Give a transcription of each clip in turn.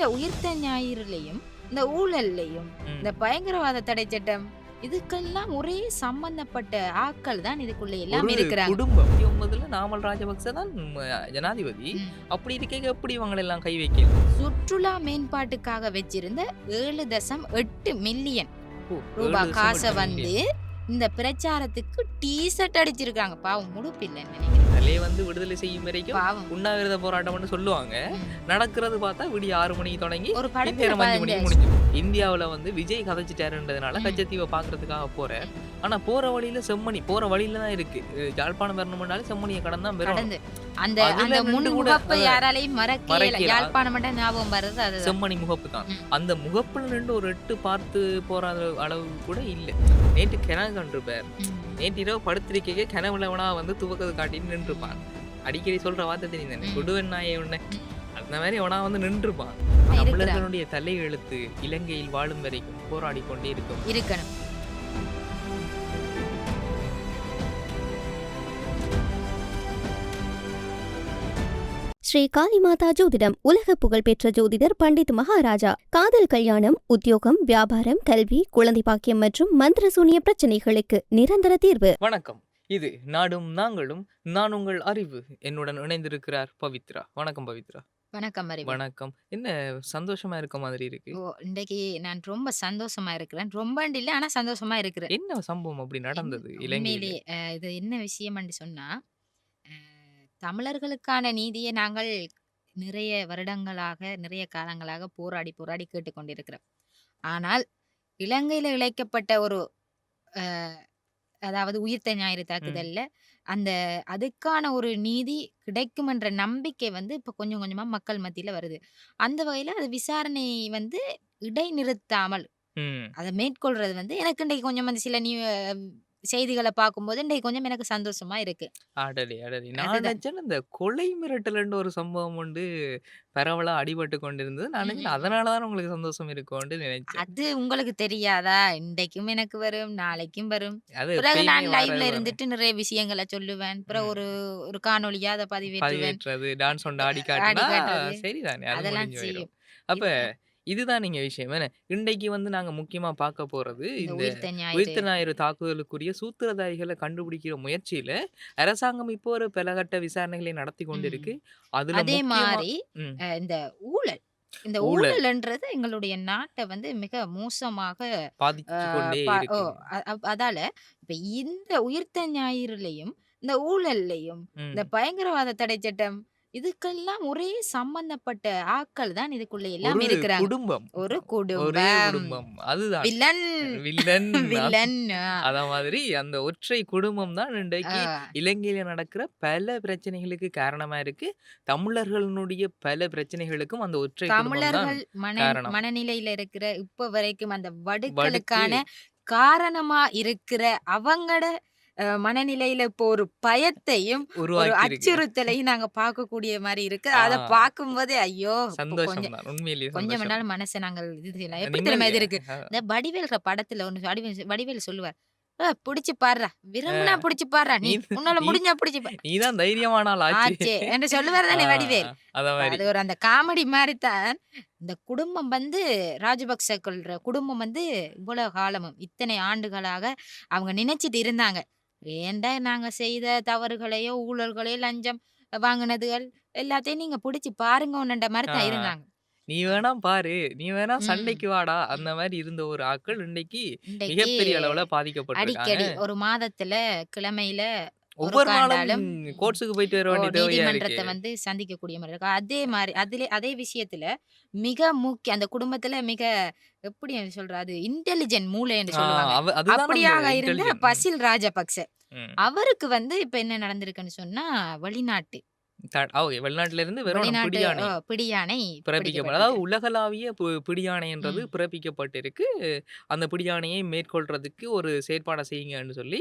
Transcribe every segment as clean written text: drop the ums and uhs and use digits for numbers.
இந்த உயிர்த்த ஞாயிறுலயும், இந்த ஊழல்லையும், ம். இந்த பயங்கரவாத தடை சட்டம் இதுக்கெல்லாம் ஒரே சம்பந்தப்பட்ட ஆட்கள் தான் இதுக்குள்ள எல்லாம் ஒரு இருக்கிறாங்க. குடும்பம் 29ல நாமல் ராஜபக்ச தான் ஜனாதிபதி. ம். அப்படி இருக்கைங்க எப்படி இவங்களெல்லாம் கை வைக்கல? சுற்றுலா மேம்பாட்டுக்காக வச்சிருந்த 7.8 மில்லியன் ஓ! ரூபாய் 7 காச வருஷம் வந்து இல்லையே. இந்த பிரச்சாரத்துக்கு டீ-ஷர்ட் அடிச்சிருக்காங்க. பாவம் முடுப்பு இல்லன்னு நினைக்கிறேன். தலையை வந்து விடுதலை செய்யும் வரைக்கும் பாவம். உண்ணாவிரத போராட்டம்னு சொல்லுவாங்க. ம். நடக்கிறது பார்த்தா விடிய 6 மணிக்கு தொடங்கி ஒரு படத்துல பின்னேரம் 5 மணிக்கு இந்த முடிஞ்சிடும். இந்தியாவுல வந்து விஜய் கதைச்சிட்டாருன்றதுனால ம். கச்சத்தீவை பார்க்கறதுக்காக போறார். ஆனா போற வழியில செம்மணி போற வழியில தான் இருக்கு. யாழ்ப்பாணம் வரணும்னாலும் செம்மணியை கடந்து தான் வரணும். கடந்து அந்த அதுல அந்த நின்று கூட முன்முகப்பை யாராலையும் மறக்கல. மறக்கல. யாழ்ப்பாணம் மட்டும் ஞாபகம் வர்றது அதுதான். செம்மணி முகப்பு தான். ம். அந்த முகப்புல நின்று ஒரு எட்டு பார்த்து போற அளவு கூட இல்ல. நேற்று கிணறு கண்டிருப்பார். ம். நேற்று இரவு படுத்திருக்கையே கிணவுலவனா வந்து துவக்கது காட்டின்னு நின்றுப்பான். அடிக்கடி சொல்ற வார்த்தை தெரியும் தானே, ம். கொடுவன் நாயே உன்னை. ம். அந்த மாதிரி அவனா வந்து நின்றுப்பான். இருக்கிறாங்க. தமிழர்களுடைய தலை எழுத்து இலங்கையில் வாழும் வரைக்கும் போராடி கொண்டே இருக்கும். இருக்கணும். ஸ்ரீ காளிமாதா ஜோதிடம் உலக புகழ்பெற்ற ஜோதிடர் பண்டித் மகாராஜா. காதல், கல்யாணம், உத்தியோகம், வியாபாரம், கல்வி, குழந்தை பாக்கியம் மற்றும் மந்திர சூனிய பிரச்சனைகளுக்கு நிரந்தர தீர்வு. வணக்கம். இது நாடும் நாங்களும், நான் உங்கள் அறிவு. என்னுடன் இணைந்திருக்கிறார் பவித்ரா. வணக்கம் பவித்ரா. வணக்கம் அறிவு. வணக்கம். என்ன சந்தோஷமா இருக்க மாதிரி இருக்கு? ஓ, இன்றைக்கு நான் ரொம்ப சந்தோஷமா இருக்கிறேன். ரொம்பண்டு இல்ல, ஆனா சந்தோஷமா இருக்கிறேன். என்ன சம்பவம் அப்படி நடந்தது இலங்கையில? உண்மையிலே இது என்ன விஷயம்னு சொன்னா, அ தமிழர்களுக்கான நீதியை நாங்கள் நிறைய வருடங்களாக, நிறைய காலங்களாக போராடி, போராடி கேட்டுக்கொண்டிருக்கிறோம். ஆனால் இலங்கையில இழைக்கப்பட்ட ஒரு அ அதாவது உயிர்த்த ஞாயிறு ம். தாக்குதல்ல, அந்த அதுக்கான ஒரு நீதி கிடைக்கும் என்ற நம்பிக்கை வந்து இப்ப கொஞ்சம் கொஞ்சமா மக்கள் மத்தியில வருது. அந்த வகையில அது விசாரணை வந்து இடைநிறுத்தாமல் ம். அத மேற்கொள்றது வந்து எனக்கு இன்றைக்கு கொஞ்சம் அந்த சில செய்திகள பார்க்கும்போது இன்றைக்கு கொஞ்சம் எனக்கு சந்தோஷமா இருக்கு. அடடே! அடடே! நான் அதுதான். நினைச்சேன் இந்த கொலை மிரட்டல்ன்ற ஒரு சம்பவம் உண்டு பரவலா அடிபட்டு கொண்டிருந்தது. நான் ம், நினைச்சேன் ம், ம். அதனால தான் உங்களுக்கு சந்தோஷம் இருக்கும்னு நினைச்சேன். அது உங்களுக்கு தெரியாதா? இன்றைக்கும் எனக்கு வரும், நாளைக்கும் வரும். அது பிறகு எப்பயுமே நான் லைவ்ல வர்றது தானே. இருந்துட்டு நிறைய விஷயங்கள சொல்லுவேன். பிறகு ம். ஒரு ஒரு காணொளியா அத பதிவேற்றுவேன். பதிவேற்றது, டான்ஸ் ஒண்ட ஆடி ஆடி காட்டுனா காட்டுறது. சரிதானே. அது அதெல்லாம் முடிஞ்சு போயிரும். செய்யும். அப்ப இப்ப இதுதான் நீங்க விஷயம் என்ன. இன்றைக்கு வந்து நாங்க முக்கியமா பார்க்க போறது இந்த இந்த உயிர்த்த ஞாயிறு. உயிர்த்த ஞாயிறு தாக்குதலுக்குரிய சூத்திரதாரிகள கண்டுபிடிக்கிற முயற்சியில அரசாங்கம் இப்போ ஒரு பலகட்ட விசாரணைகளை நடத்தி ம். கொண்டிருக்கு. அதுல அதே முக்கியமா மாரி ம். இந்த ஊழல். இந்த ஊழல் ஊழல்ன்றது எங்களுடைய நாட்ட வந்து மிக மோசமாக பாதிச்சு கொண்டே ப ஓ இருக்கு. அதால இப்ப இந்த உயிர்த்த ஞாயிறுலயும், இந்த ஊழல்லையும், இந்த ம். பயங்கரவாத தடை சட்டம் இதுக்கெல்லாம் ஒரே சம்பந்தப்பட்ட ஆட்கள் தான் இதுக்குள்ள எல்லாம் ஒரு இருக்கிறாங்க. குடும்பம். ஒரு ஒரே குடும்பம். குடும்பம். அதுதான். வில்லன். வில்லன். வில்லன். அத மாதிரி அந்த ஒற்றை குடும்பம் தான் இன்றைக்கு ஆ. இலங்கையில நடக்கிற பல பிரச்சனைகளுக்கு காரணமா இருக்கு. தமிழர்களுடைய பல பிரச்சனைகளுக்கும் அந்த ஒற்றை குடும்பம் தான் தமிழர்கள் காரணம். மனநிலையில இருக்கிற இப்ப வரைக்கும் அந்த வடுக்கு வடுக்களுக்கான காரணமா இருக்கிற அவங்கட மனநிலையில இப்போ ஒரு பயத்தையும், ஒரு உருவாக்கி இருக்கு. அச்சுறுத்தலையும் நாங்க பார்க்கக்கூடிய மாரி இருக்கு. ஆ அத பார்க்கும்போதே ஐயோ! சந்தோஷம் கொஞ்சம் தான். உண்மையிலேயே கொஞ்சம் சந்தோஷம். வேணாலும் மனச நாங்கள் இது செய்யலாம். எப்படி தெரியுமா நிம்மதியா இது இருக்கு? இந்த வடிவேல்ற படத்துல ஒண்ணு வடிவேலு சொல்லுவார். புடிச்சு பாருடா. விரும்புனா அ புடிச்சு பாருடா. நீ உன்னால நீ முடிஞ்சா புடிச்சு பாரு. நீ தான் தைரியமான ஆள் ஆச்சு. ஆச்சே என்று சொல்லுவார் ஆ தானே வடிவேல். அத மாரி. அது ஒரு அந்த காமெடி மாரி தான். இந்த குடும்பம் வந்து ராஜபக்சேக்கள்ற குடும்பம் வந்து இவ்வளவு காலமும் இத்தனை ஆண்டுகளாக அவங்க நினைச்சிட்டு இருந்தாங்க. ஏன்டா நாங்க செய்த தவறுகளையோ, ஊழல்களையோ, லஞ்சம் வாங்குனதுகள் எல்லாத்தையும் நீங்க புடிச்சு பாருங்கன்ற மாரி ஆ. தான் இருந்தாங்க. நீ வேணா பாரு. நீ வேணா ம். சண்டைக்கு வாடா. அந்த ம். மாரி இருந்த ஒரு ஆட்கள் இன்னைக்கு இன்றைக்கு மிகப்பெரிய அளவுல பாதிக்கப்பட்டிருக்காங்க. அடிக்கடி ஒரு மாதத்துல கிழமையில ஒவ்வொரு நாளும் ஒருக்காண்டாலும் கோர்ட்ஸ்க்கு போயிட்டு வர வேண்டிய தேவையா இருக்கு. நீதிமன்றத்த வந்து சந்திக்கக்கூடிய மாரி இருக்கும். அதே மாரி அதே விஷயத்துல மிக முக்கிய அந்த குடும்பத்துல மிக எப்படி சொல்றது? அது இன்டெலிஜென்ட் மூளை என்று ஆ சொல்லுவாங்க. அதுதான் அந்த அப்படியாக இருந்த இன்டெலிஜென்ட். பசில் ராஜபக்ச. ம். அவருக்கு வந்து இப்ப என்ன நடந்திருக்குன்னு சொன்னா, வெளிநாட்டு ஓகே. வெளிநாட்டில இருந்து வெறும் வெளிநாட்டு பிடியாணை பிடியாணை அதாவது பிடிக்கப்பட்டிருக்கு. உலகளாவிய பிடியாணைன்றது ம். பிறப்பிக்கப்பட்டிருக்கு. அந்த பிடியாணையை மேற்கொள்றதுக்கு ஒரு செயற்பாட செய்யுங்கன்னு சொல்லி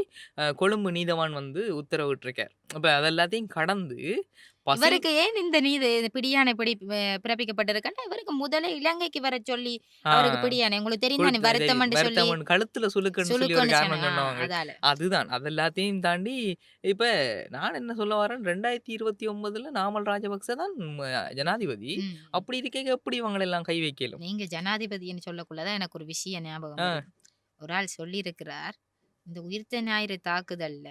கொழும்பு நீதவான் வந்து உத்தரவிட்டிருக்கார். அப்ப அது எல்லாத்தையும் கடந்து பசில் இவருக்கு ஏன் இந்த பிடியாணை பிறப்பிக்கப்பட்டிருக்குன்னா, இவருக்கு முதல்ல இலங்கைக்கு வர சொல்லி ஆ அவருக்கு பிடியாணை உங்களுக்கு தெரியும் தானே தெரியும். வருத்தம்ன்னு சொல்லி வருத்தமன் கழுத்துல சுளுக்குன்னு சொல்லி ஒரு சுலுக்குன்னு காரணம் சொன்ன சொன்னவங்க. அதால. அதுதான். அது எல்லாத்தையும் தாண்டி இப்ப நான் என்ன சொல்ல வரேன் 2029ல நாமல் ராஜபக்ச தான் ஜனாதிபதி. ம். அப்படி இருக்கைக்கு எப்படி இவங்களெல்லாம் கை வைக்கலும்? நீங்க ஜனாதிபதின்னு சொல்லக்குள்ள தான் எனக்கு ஒரு விஷயம் ஞாபகம் ஆ. வருது. ஒரு ஆள் சொல்லியிருக்கிறார், இந்த உயிர்த்த ஞாயிறு தாக்குதல்ல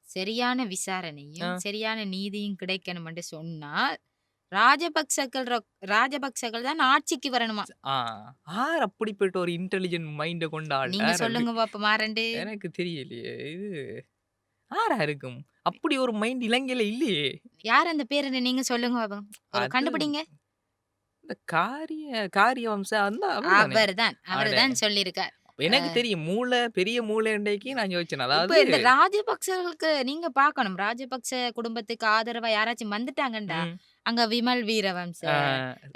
சரியான ஆ. விசாரணையும், சரியான நீதியும் கிடைக்கணும்னு சொன்னால், ராஜபக்சர்கள் தான் ஆட்சிக்கு வரணுமா. ஆ. யார் அப்படிப்பட்ட ஒரு இன்டெலிஜென்ட் மைண்ட கொண்ட ஆள்? நீங்க யார் அது? சொல்லுங்க பாப்போம் மாறண்டு. எனக்கு தெரியலையே. இது யாரா இருக்கும்? அப்படி ஒரு மைண்ட் இலங்கையில இல்லையே. யார் அந்த பேருன்னு நீங்க சொல்லுங்க பாப்போம். ஒரு அது கண்டுபிடிங்க. இந்த காரியவம்சம் அந்த அவர்தானே? அவர்தான். அட! அவர்தான் சொல்லியிருக்கார். எனக்கு தெரியும். பெரிய மூளைண்டைக்கு நான் யோசிச்சேன். இப்ப அதாவது இந்த ராஜபக்சர்களுக்கு நீங்க பார்க்கணும். ராஜபக்ச குடும்பத்துக்கு ஆதரவா யாராச்சும் வந்துட்டாங்கண்டா, ம். அங்க விமல் வீரவம்ச ஆ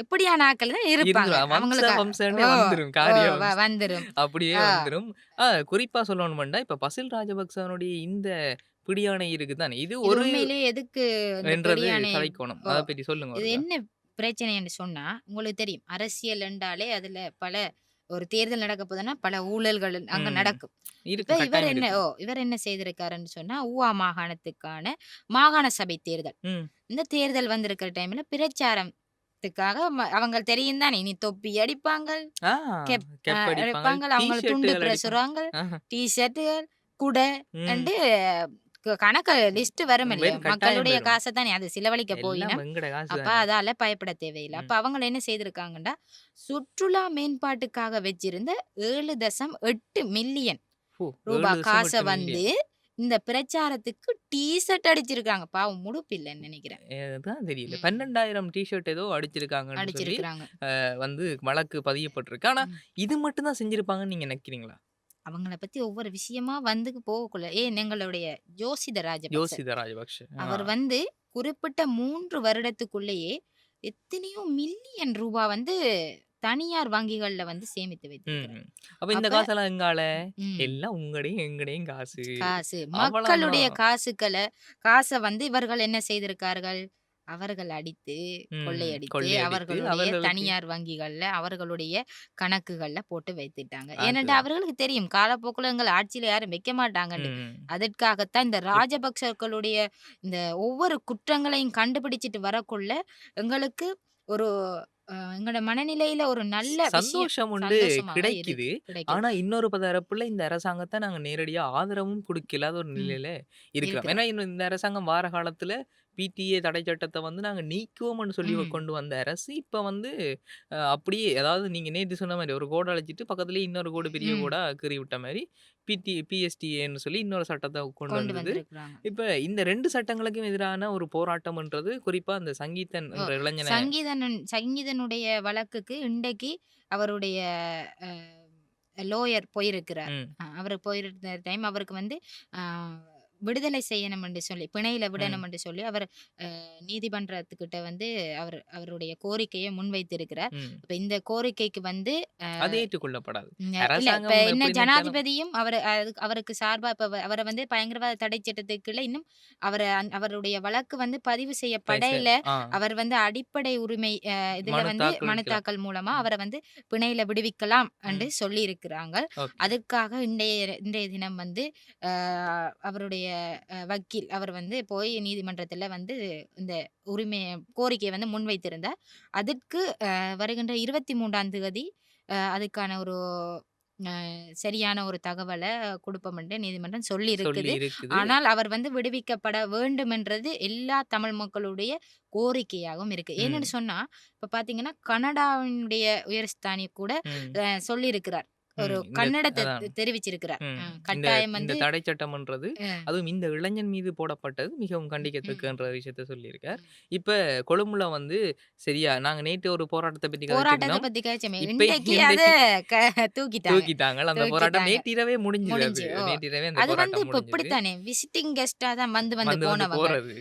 இப்படியான ஆட்கள் தான் இருப்பாங்க. அவங்களுக்கு வம்சம்னே ஓ, வந்துரும். ஓ காரியவம்சம். வந்துரும். அப்படியே ஆ. வந்துரும். குறிப்பா சொல்லணும்னா, இப்ப பசில் ராஜபக்சவனுடைய இந்த பிடியாணை இருக்குதானே, இது இது ஒரு உண்மையிலேயே எதுக்கு இந்த என்றது பிடியாணை கதைக்கோணும். ஓ அத பத்தி சொல்லுங்க இது ஒருக்கா. என்ன பிரச்சனைன்னு சொன்னா, உங்களுக்கு தெரியும். அரசியல் என்றாலே அதுல பல ஒரு தேர்தல் நடக்க போதுன்னா, பல ஊழல்கள் அங்க ம். நடக்கும். இருக்கு. இப்ப கட்டாயம் இருக்கு. இவர் என்ன செய்திருக்காருன்னு சொன்னா, ஊவா மாகாணத்துக்கான மாகாண சபை தேர்தல். ம். இந்த தேர்தல் வந்திருக்கிற டைம்ல பிரச்சாரத்துக்காக அவங்க தெரியும் தானே, இனி தொப்பி அடிப்பாங்க, ஆ கெப் கெப் அடிப்பாங்க. அடிப்பாங்க, அவங்க துண்டு டீ-ஷர்ட்டுகள் அடிப்பாங்க. பிரசுரங்க, ஆஹா. டீ ஷர்ட்டுகள், குடை ம். அண்டு கணக்கு லிஸ்ட் வரும் இல்லையா? வெறும் கட்டாயம் மக்களுடைய வரும். காசை தானே அது செலவழிக்க எல்லாம் போயினம். எங்கட காசு அப்ப தானே. அதால பயப்பட தேவையில்ல. ம். அப்ப அவங்க என்ன செய்திருக்காங்கன்னா, சுற்றுலா மேம்பாட்டுக்காக வச்சிருந்த 7.8 மில்லியன் ஓ! ரூபாய் 7.8 காசை வந்து மில்லியன். இந்த பிரச்சாரத்துக்கு டீ ஷர்ட் அடிச்சிருக்காங்க. பாவம் முடுப்பில்லைன்னு நினைக்கிறேன். அதுதான் தெரியல. ம். 12,000 டீ-ஷர்ட் ஏதோ அடிச்சிருக்காங்கன்னு சொல்லி அடிச்சிருக்கிறாங்க. வந்து வழக்கு பதியப்பட்டிருக்கு. ஆனா, ம். இது மட்டும் தான் செஞ்சிருப்பாங்கன்னு நீங்க நினைக்கிறீங்களா? அவங்கள பத்தி ஒவ்வொரு விஷயமா வந்து போகக்குள்ள எங்களுடைய ஜோசித ராஜபக்ச யோசித ராஜபக்ஷ. அவர் வந்து குறிப்பிட்ட 3 வருடத்துக்குள்ளேயே எத்தனையோ மில்லியன் ரூபாய் வந்து தனியார் வங்கிகள்ல வந்து சேமித்து வைத்திருக்கிறார். ம். அப்ப இந்த அப்ப காசெல்லாம் எங்கால? ம். எல்லாம் உங்கடையும் எங்கடையும் காசு. காசு மக்களுடைய அவ்வளவுதான். காசை வந்து இவர்கள் என்ன செய்திருக்கார்கள்? அவர்கள் அடித்து, ம். கொள்ளையடித்து, கொள்ளையடித்து அவர்களுடைய அவர்களுக்கு தனியார் வங்கிகள்ல, அவர்களுடைய கணக்குகள்ல போட்டு வைத்துட்டாங்க. ஏனென்றா அதுதான். அவர்களுக்கு தெரியும் காலப்போக்குல எங்கள் ஆட்சியில யாரும் வைக்க மாட்டாங்கன்னு. ம். அதற்காகத்தான் இந்த இப் ராஜபக்சர்களுடைய இந்த ஒவ்வொரு குற்றங்களையும் கண்டுபிடிச்சிட்டு வரக்குள்ள எங்களுக்கு ஒரு எங்களோட மனநிலையில ஒரு நல்ல விஷயம் சந்தோஷம் உண்டு சந்தோஷமாக கிடைக்குது. கிடைக்குது. ஆனா, இன்னொரு தரப்புல இந்த அரசாங்கத்த நாங்க நேரடியா ஆதரவும் குடுக்கலாத ஒரு ம். நிலையில இருக்கிறோம். இருக்கிறோம். ஏன்னா, இன்னும் இந்த அரசாங்கம் வார காலத்துல பிடிஏ தடை சட்டத்த வந்து நாங்க நீக்குவோம்னு சொல்லி ம். கொண்டு வந்த அரசு, இப்ப வந்து அப்படியே அதாவது நீங்க நேத்து சொன்ன மாரி ஒரு கோட அழிச்சிட்டு பக்கத்திலேயே இன்னொரு கோடு பெரிய ம். கோடா கீறி விட்ட மாரி, பிஎஸ்டிஏன்னு சொல்லி இன்னொரு சட்டத்த கொண்டு கொண்டு வந்தது. வந்திருக்கிறாங்க. இப்ப இந்த 2 சட்டங்களுக்கும் எதிரான ஒரு போராட்டம்ன்றது குறிப்பா அந்த சங்கீதன் ஓ! என்ற இளைஞன சங்கீதனுடைய வழக்குக்கு இன்றைக்கு அவருடைய அ லோயர் போயிருக்கிறார். ம். அவரு போயிருந்த டைம் அவருக்கு வந்து அ விடுதலை செய்யணும் என்று சொல்லி, பிணையில விடணும் ம். என்று சொல்லி அவர் நீதிமன்றத்துக்கிட்ட வந்து அவருடைய கோரிக்கையை முன்வைத்திருக்கிறார். ம். இப்ப இந்த கோரிக்கைக்கு வந்து அது ஏற்றுக்கொள்ளப்படாது. இல்ல அரசாங்கம் இப்ப என்ன எப்படி நினைச்சாலும் ஜனாதிபதியும் அவருக்கு சார்பா இப்ப அவரை வந்து பயங்கரவாத தடை சட்டத்துக்குள்ள இன்னும் அவருடைய வழக்கு வந்து பதிவு பேச செய்யப்படையில ஆ அவர் வந்து அடிப்படை உரிமை இதுல மனு வந்து தாக்கல் மனு வைக்கலாம். தாக்கல் மூலமா ம். அவரை வந்து பிணையில விடுவிக்கலாம் என்று ம். சொல்லி இருக்கிறாங்க. ஓகே. அதற்காக இன்றைய தினம் வந்து அவருடைய வக்கீல் அவர் வந்து போய் நீதிமன்றத்துல வந்து இந்த கோரிக்கையை வந்து முன்வைத்திருந்தார். அதற்கு வருகின்ற 23ஆம் தேதி அதுக்கான ஒரு சரியான ஒரு தகவலை கொடுப்போம் என்று நீதிமன்றம் சொல்லி சொல்லி இருக்குது. இருக்குது. ஆனால் அவர் வந்து விடுவிக்கப்பட வேண்டும் என்றது எல்லா தமிழ் மக்களுடைய கோரிக்கையாகவும் இருக்கு. ஏன்னு ம். சொன்னா இப்ப பாத்தீங்கன்னா கனடாவினுடைய உயர்ஸ்தானி கூட ம். சொல்லியிருக்கிறார். ஒரு ம். கன்னடத்தை அதான். தெரிவிச்சிருக்கிறார். ம். கட்டாயம் இந்த வந்து தடை சட்டம்ன்றது, அஹ், அதுவும் இந்த இளைஞன் மீது போடப்பட்டது மிகவும் ம், கண்டிக்கத்தக்கன்ற விஷயத்த சொல்லியிருக்கார். ம். இப்ப கொழும்புல வந்து சரியா நாங்க நேத்து ஒரு போராட்டத்த பத்தி போராட்டத்தை கதைச்சிருந்தோம். பத்தி கேச்சமே இப்ப இன்றைக்கு அத தூக்கிட்டாங்க தூக்கிட்டாங்க. அந்த போராட்டம் தூக்கிட்டாங்க நேற்றிரவே முடிஞ்சுது அது. முடிஞ்சு. ஓ நேற்றிரவே அந்த அது வந்து போராட்டம் இப்ப முடிஞ்சுது. இப்படித்தானே விசிட்டிங் கெஸ்டா தான் வந்து வந்து வந்து போனவங்க. போறது.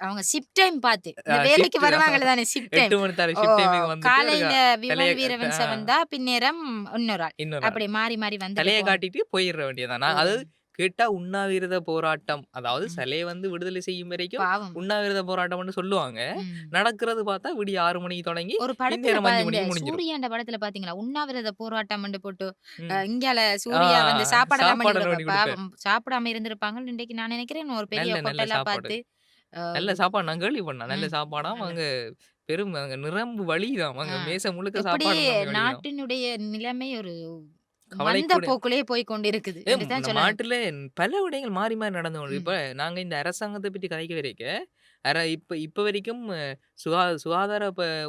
அவங்க ஷிப் டைம் பார்த்து இந்த வேலைக்கு ஷிஃப்ட் வருவாங்கல்ல தானே ஷிப் 8 டைம். மணி நேரம் ஓ ஷிஃப்ட் டைமுக்கு வந்துட்டு ஒரு காலையில விமல் தலைய வீரவன்ச வந்தா பின்னேரம் இன்னொரு ஆள் இன்னொரு ஆள். அப்படி மாறி மாறி வந்துட்டு தலைய போகணும். காட்டிட்டு போயிற வேண்டியதுதான். நான் ஓ அதாவது கேட்டா உண்ணாவிரத போராட்டம். அதாவது ம். சிலைய வந்து விடுதலை செய்யும் வரைக்கும் பாவம். உண்ணாவிரத போராட்டம்னு சொல்லுவாங்க. ம். நடக்கிறது பார்த்தா விடிய 6 மணிக்கு தொடங்கி ஒரு படத்துல பின்னேரம் 5 இந்த மணிக்கு முடிஞ்சிரும். சூர்யான்ற படத்துல பாத்தீங்களா? உண்ணாவிரத போராட்டம்ன்னு போட்டு ம். இங்கால ஆ சூர்யா வந்து சாப்பாடெல்லாம் பண்ணி சாப்பாடு குடுப்பார். பண்ணி குடுப்பாரு. பாவம் சாப்பிடாம இருந்திருப்பாங்கன்னு இன்றைக்கு நான் நினைக்கிறேன். ஒரு பெரிய நல்ல ஹோட்டலா சாப்பாடு. பார்த்து அ நல்ல சாப்பாடு நான் கேள்விப்பட்டேன். நல்ல ம். சாப்பாடாம். நல்ல அங்க பெரும் அங்க நிரம்பு வழிதாம். ஆ அங்க மேசை முழுக்க எப்படி சாப்பாடு நிரம்பி வழிதாம். நாட்டினுடைய நிலைமை ஒரு மந்த கவலைக்கூட போக்குலயே போய் கொண்டிருக்குது என்று தான் நம்ம சொல்லணும். நாட்டில பல விடயங்கள் மாறி மாறி நடந்து கொண்டு ம். இப்ப நாங்க இந்த அரசாங்கத்த பத்தி கதைக்க வரைக்க, இப்ப வரைக்கும் சுகாதார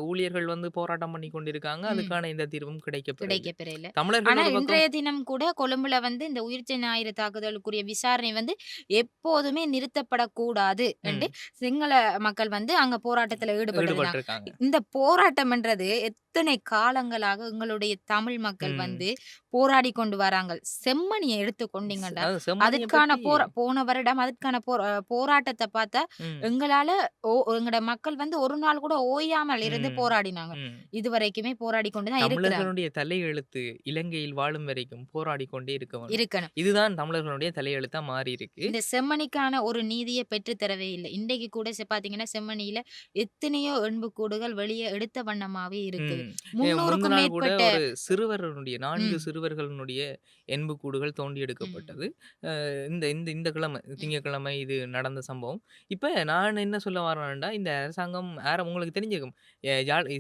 ஊழியர்கள் வந்து போராட்டம் பண்ணி கொண்டிருக்காங்க. ம். அதுக்கான எந்த தீர்வும் கிடைக்கப்பெறல. கிடைக்கப்பெறல. தமிழர்கள் ஆனா ஒரு பக்கம் இன்றைய தினம் கூட கொழும்புல வந்து இந்த உயிர்த்த ஞாயிறு தாக்குதலுக்குரிய விசாரணை வந்து எப்போதுமே நிறுத்தப்படக்கூடாது என்று ம். சிங்கள மக்கள் வந்து அங்க போராட்டத்துல ஈடுபட்டிருந்தாங்க. ஈடுபட்டிருக்காங்க. இந்த போராட்டம்ன்றது எத்தனை காலங்களாக எங்களுடைய தமிழ் மக்கள் ம். வந்து போராடி கொண்டு வராங்க. செம்மணியை எடுத்துக்கொண்டீங்கண்டா, அதாவது செம்மணிய அதுக்கான பத்தி போன வருடம் அதுக்கான போராட்டத்த பார்த்தா ம். எங்களால எங்கட மக்கள் வந்து ஒரு நாள் கூட ஓயாமல் இருந்து ம். போராடினாங்க. ம். இதுவரைக்குமே போராடி கொண்டு தான் இருக்கிறாங்க. தமிழர்களுடைய தலையெழுத்து இலங்கையில் வாழும் வரைக்கும் போராடிக் கொண்டே இருக்க வேண்டும். இருக்கணும். இதுதான் தமிழர்களுடைய தலையெழுத்தா மாறி இருக்கு. இந்த செம்மணிக்கான ஒரு நீதிய பெற்று தரவே இல்ல. இன்றைக்கு கூட பார்த்தீங்கன்னா, செம்மணியில எத்தனையோ எண்புக்கூடுகள் வெளிய எடுத்த வண்ணமாவே இருக்குது. ம். 300க்கும் முந்தின நாள் கூட மேற்பட்ட ஒரு சிறுவர்களுடைய 4 ம். சிறுவர்களுடைய எண்புக்கூடுகள் தோண்டி ம். எடுக்கப்பட்டது. இந்த இந்த இந்த கிழமை திங்கட்கிழமை இது நடந்த சம்பவம். இப்ப நான் என்ன சொல்ல வரேன்டா, இந்த அரசாங்கம் உங்களுக்கு தெரிஞ்சிருக்கும்.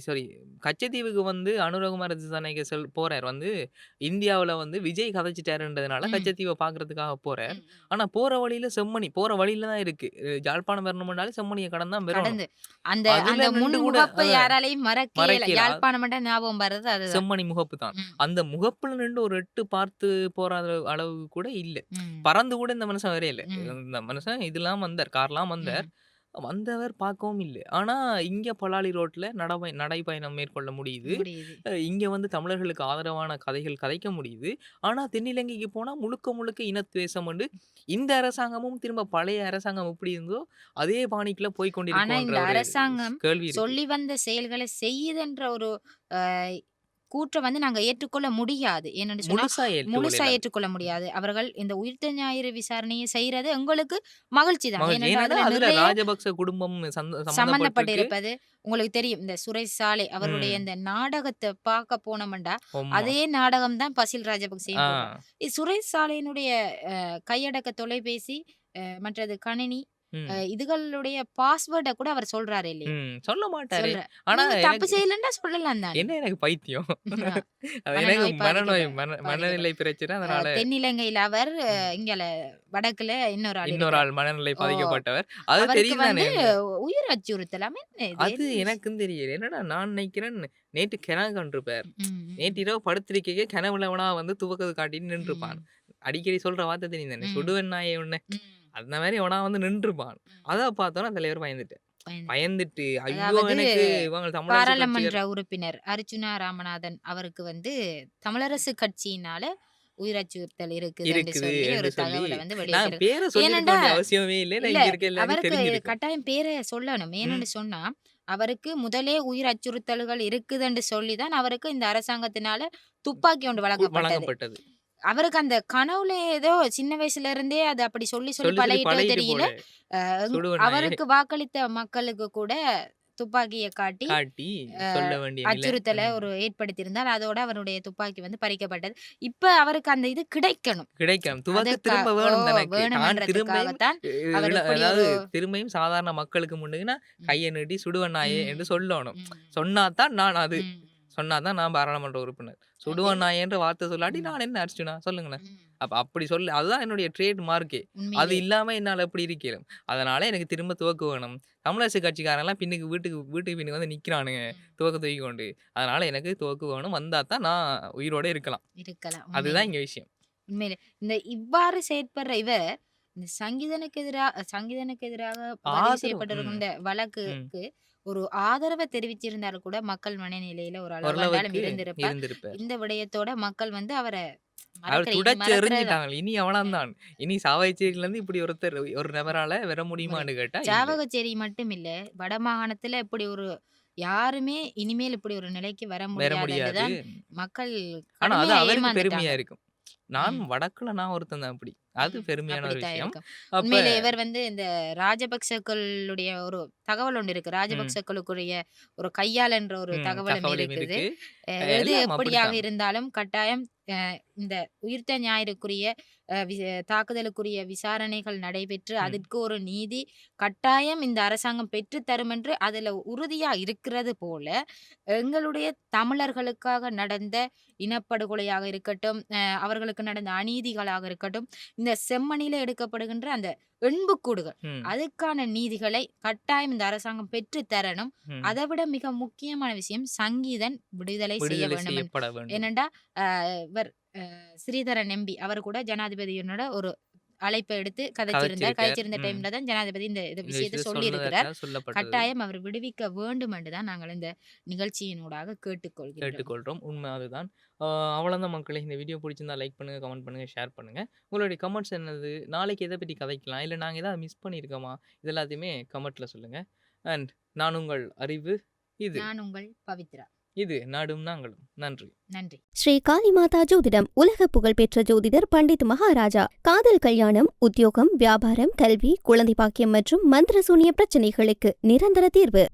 சாரி கச்சத்தீவுக்கு வந்து அனுரகுமார திசாநாயக்க போறார் வந்து இந்தியாவுல வந்து விஜய் கதைச்சிட்டாருன்றதுனால ம். கச்சத்தீவ பார்க்கறதுக்காக போறார். ம். ஆனா போற வழியில செம்மணி போற வழியில தான் இருக்கு. யாழ்ப்பாணம் வரணும்னாலே செம்மணிய கடந்து தான் வரணும். கடந்து அந்த அதுல அந்த நின்று கூட முன்முகப்ப யாராலையும் மறக்கல. மறைக்கல. யாழ்ப்பாணம் மட்டும் ஞாபகம் வர்றது அதுதான். செம்மணி முகப்பு தான். ம். அந்த முகப்புல நின்று ஒரு எட்டு பார்த்து போற அளவு கூட இல்ல. ம். பறந்து கூட இந்த மனுஷன் வரையல. ம். இந்த மனுஷன் இதெல்லாம் வந்தார். கார்லாம் வந்தார். ம். வந்தவர் பார்க்கவும் இல்ல. ஆனா இங்க பலாலி ரோட்ல நடைப்பயணம் மேற்கொள்ள முடியுது. முடியுது. இங்க வந்து தமிழர்களுக்கு ஆதரவான கதைகள் கதைக்க முடியுது. ஆனா தென்னிலங்கைக்கு போனா முழுக்க முழுக்க இனத்துவேஷம் உண்டு. இந்த அரசாங்கமும் திரும்ப பழைய அரசாங்கம் எப்படி இருந்தோ அதே பாணிக்குள்ள போய் ஆனா கொண்டிருக்குன்ற இந்த ஒரு அரசாங்கம் கேள்வி இருக்கு. சொல்லி வந்த செயல்களை செய்யுதுன்ற ஒரு அ கூற்ற வந்து நாங்க ஏற்றுக்கொள்ள முடியாது. ஏனென்று சொன்னா, முழுசா முழுசா ஏற்றுக்கொள்ளல. ஏற்றுக்கொள்ள முடியாது. அவர்கள் இந்த உயிர்த்த ஞாயிறு விசாரணையை செய்றது எங்களுக்கு மகிழ்ச்சி தான். மகிழ்ச்சி. ஏனென்றால் ஏனென்றால் அதுல அதுல நிறைய ராஜபக்ச குடும்பம் சம்பந்தப்பட்டிருக்கு. சம்பந்தப்பட்டிருப்பது உங்களுக்கு தெரியும். இந்த சுரேஷ் சாலை அவருடைய ம். இந்த நாடகத்த பார்க்க போனோம்டா, ஆமா. அதே நாடகம் தான் பசில் ராஜபக்சேயும் ஆ. போட்டார். சுரேஷ் சாலையினுடைய கையடக்க தொலைபேசி, மற்றது கணினி, ம். இதுகளுடைய பாஸ்வேர்ட கூட அவர் சொல்றாரு இல்லையா? சொல்ல மாட்டாரு. சொல்ற ஆனா நீங்க தப்பு எனக்கு செய்யலன்னா சொல்லலாம் தானே. என்ன எனக்கு பைத்தியம். அது எனக்கு மனநோய் மனநோய் பாதிக்கப்பட்ட மனநிலை பிரச்சனை. அதனால தென்னிலங்கையில அவர் ம். இங்கல வடக்குல இன்னொரு ஆள் இன்னொரு இருக்கிறார். ஆள் மனநிலை ஓ! பாதிக்கப்பட்டவர். அது அவருக்கு தெரியும் தானே. வந்து உயிர் அச்சுறுத்தலாமே இது அது எனக்கும் தெரியல. என்னடா நான் நினைக்கிறேன் நேற்று கனவு கண்டிருப்பார். ம், நேற்று ம், இரவு படுத்திருக்கையே கனவுல எவனா வந்து துவக்கது காட்டிட்டு நின்றுப்பான். ம், அடிக்கடி சொல்ற வார்த்தை தெரியும் தானே. ம், சுடுவன் நாயே உன்ன. ம், அந்த மாரி எவனா வந்து நின்றுப்பான். ம். அத பார்த்தோனே தலைவர் பயந்துட்டேன். பயந்து. பயந்துட்டு ஐயோ! அதாவது எனக்கு இவங்க தமிழரசு பாராளுமன்ற கட்சியர் உறுப்பினர் அர்ச்சுனா ராமநாதன் அவருக்கு வந்து தமிழரசு கட்சியினால உயிர் அச்சுறுத்தல் இருக்குதுன்னு இருக்குது சொல்லி ஒரு என்று சொல்லி தகவல வந்து நான் வெளியிட்டிருக்காங்க. பேர சொல்லிருக்க ஏனென்றா வேண்டிய அவசியமே இல்ல. நான் இல்ல இங்க இருக்க எல்லாருக்கும் அவருக்கு தெரிஞ்சிருக்கும். கட்டாயம் பேர சொல்லணும். ம். ஏன்னு சொன்னா, அவருக்கு முதலே உயிர் அச்சுறுத்தல்கள் இருக்குதுன்னு சொல்லி தான் அவருக்கு இந்த அரசாங்கத்தினால துப்பாக்கி ஒன்று வழங்கப்பட்டது. வழங்கப்பட்டது. அவருக்கு அந்த கனவுல ஏதோ சின்ன வயசுல இருந்தே அது அப்படி சொல்லி சொல்லி சொல்லி சொல்லி பழகிட்டோ பழகிட்டு தெரியல. போல. அ சுடுவன் நாயே அவருக்கு வாக்களித்த மக்களுக்கு கூட துப்பாக்கிய காட்டி காட்டி சொல்ல வேண்டிய நிலை. அச்சுறுத்தல ம். ஒரு ஏற்படுத்தியிருந்தார். அதோட அவருடைய துப்பாக்கி வந்து பறிக்கப்பட்டது. இப்ப அவருக்கு அந்த இது கிடைக்கணும். கிடைக்கும். துவக்க அதுக்கா திரும்ப ஓ வேணும் தனக்கு. நான் திரும்பியும் வேணுமென்றதுக்காகத்தான் அவர் இப்படி அதாவது ஒரு திரும்பியும் சாதாரண மக்களுக்கு முன்னுக்குன்னா ம், கைய நீட்டி சுடுவன் நாயே ம், என்று சொல்லணும். ம், சொன்னா தான் நான் அது. ம். சொன்னா தான் நான் பாராளுமன்ற உறுப்பினர். அதே சுடுவன் நாயேன்ற வார்த்தை சொல்லாட்டி ம், நான் என்ன அர்ச்சுனா சொல்லுங்களேன். ம். அப்ப அப்படி சொல்லு அதுதான் என்னுடைய ட்ரேட் மார்க்கே. அது உண்மையிலே. இல்லாம என்னால எப்படி இருக்கேன். அதனால எனக்கு திரும்ப துவக்க வேணும். தமிழரசு கட்சிக்காரன்லாம் பின்னுக்கு வீட்டுக்கு பின்னுக்கு வந்து நிக்கிறானுங்க. ம். துவக்க தூக்கி கொண்டு. அதனால எனக்கு துவக்கு வேணும். வந்தா தான் நான் உயிரோட இருக்கலாம். இருக்கலாம். அதுதான் உண்மையிலே. இங்க விஷயம். உண்மையிலே. இந்த இவ்வாறு செயற்படுற இவர், இந்த சங்கீதனுக்கு எதிராக பதிவு ஆதரவு. செய்யப்பட்டிருக்கும் ம். இந்த ம். வழக்குக்கு ஒரு ஆதரவ தெரிவிச்சிருந்தாலும் கூட மக்கள் மனநிலையில ஒரு அளவாண்டாலும் ஓரளவுக்கு இருந்திருப்பார். இருந்திருப்பார். இந்த விடயத்தோட மக்கள் வந்து அவர அவர் மறக்கிற இனி துடைச்சு மறக்கிறதா எறிஞ்சிட்டாங்க. இனி அவனாம் ம், தான். இனி சாவகச்சேரியிலருந்து இப்படி ஒரு நபரால வர முடி முடியுமான்னு கேட்டா இல்ல. சாவகச்சேரி மட்டும் இல்ல. வடமாகாணத்துல இப்படி ஒரு யாருமே இனிமேல் இப்படி ஒரு நிலைக்கு வர வர முடியாதுன்னு முடியாது. தான் மக்கள் ஆனா அது கடுமையா அவருக்கு ஏமாந்துட்டாங்க. பெருமையா இருக்கும். நான் ம். வடக்குல நான் ஒருத்தன் தான் அப்படி. அது பெருமையான ஒரு அப்படித்தான் விஷயம். இருக்கும். அப்ப உண்மையிலே இவர் வந்து இந்த ராஜபக்சக்களுடைய ஒரு தகவல் ஒண்ணு இருக்கு. ம். ராஜபக்சக்களுக்குரிய ஒரு கையாள் என்ற ஒரு தகவலும் தகவலும் இருக்குது. இருக்கு. எது எல்லாம் எப்படியாக அப்படித்தான். இருந்தாலும் கட்டாயம் இந்த உயிர்த்த ஞாயிறுக்குரிய தாக்குதலுக்குரிய விசாரணைகள் நடைபெற்று ம். அதற்கு ஒரு நீதி கட்டாயம் இந்த அரசாங்கம் பெற்றுத் தரும் என்று அதுல உறுதியா இருக்கிறது போல எங்களுடைய தமிழர்களுக்காக நடந்த இனப்படுகொலையாக இருக்கட்டும், அவர்களுக்கு நடந்த அநீதிகளாக இருக்கட்டும், இந்த செம்மணில எடுக்கப்படுகின்ற அந்த எண்புக்கூடுகள் ம். அதுக்கான நீதிகளை கட்டாயம் இந்த அரசாங்கம் பெற்றுத் தரணும். ம். அதைவிட மிக முக்கியமான விஷயம் சங்கீதன் விடுதலை செய்ய விடுதலை வேண்டும். செய்யப்பட வேண்டும். ஏனென்றா இவர் ஸ்ரீதரன் எம்பி அவர் கூட ஜனாதிபதியினோட ஒரு அழைப்பை எடுத்து கதைச்சிருக்கார். கதைச்சிருந்த டைம்ல தான் ஜனாதிபதி இந்த இந்த விஷயத்தை விஷயத்த சொல்லியிருக்கிறார். சொன்னதற்காக சொல்லப்பட்டது. கட்டாயம் அவர் விடுவிக்க வேண்டும் என்று தான் நாங்கள் இந்த நிகழ்ச்சியினூடாக கேட்டுக்கொள்கிறோம். கேட்டுக்கொள்றோம். உண்மை அதுதான். அவ்வளோதான் மக்களே. இந்த வீடியோ பிடிச்சிருந்தா லைக் பண்ணுங்க, கமெண்ட் பண்ணுங்க, ஷேர் பண்ணுங்க. உங்களுடைய கமெண்ட்ஸ் என்னது? நாளைக்கு எத பத்தி கதைக்கலாம்? இல்ல நாங்க ஏதாவது மிஸ் பண்ணியிருக்கோமா? இது எல்லாத்தையுமே கமெண்ட்ல சொல்லுங்க. அண்ட் நான் உங்கள் அறிவு. இது நான் உங்கள் பவித்ரா. இது நாடும் நாங்களும். நன்றி. நன்றி. ஸ்ரீ காளிமாதா ஜோதிடம் உலக புகழ்பெற்ற ஜோதிடர் பண்டித் மகாராஜா. காதல், கல்யாணம், உத்தியோகம், வியாபாரம், கல்வி, குழந்தை பாக்கியம் மற்றும் மந்திர சூனிய பிரச்சனைகளுக்கு நிரந்தர தீர்வு.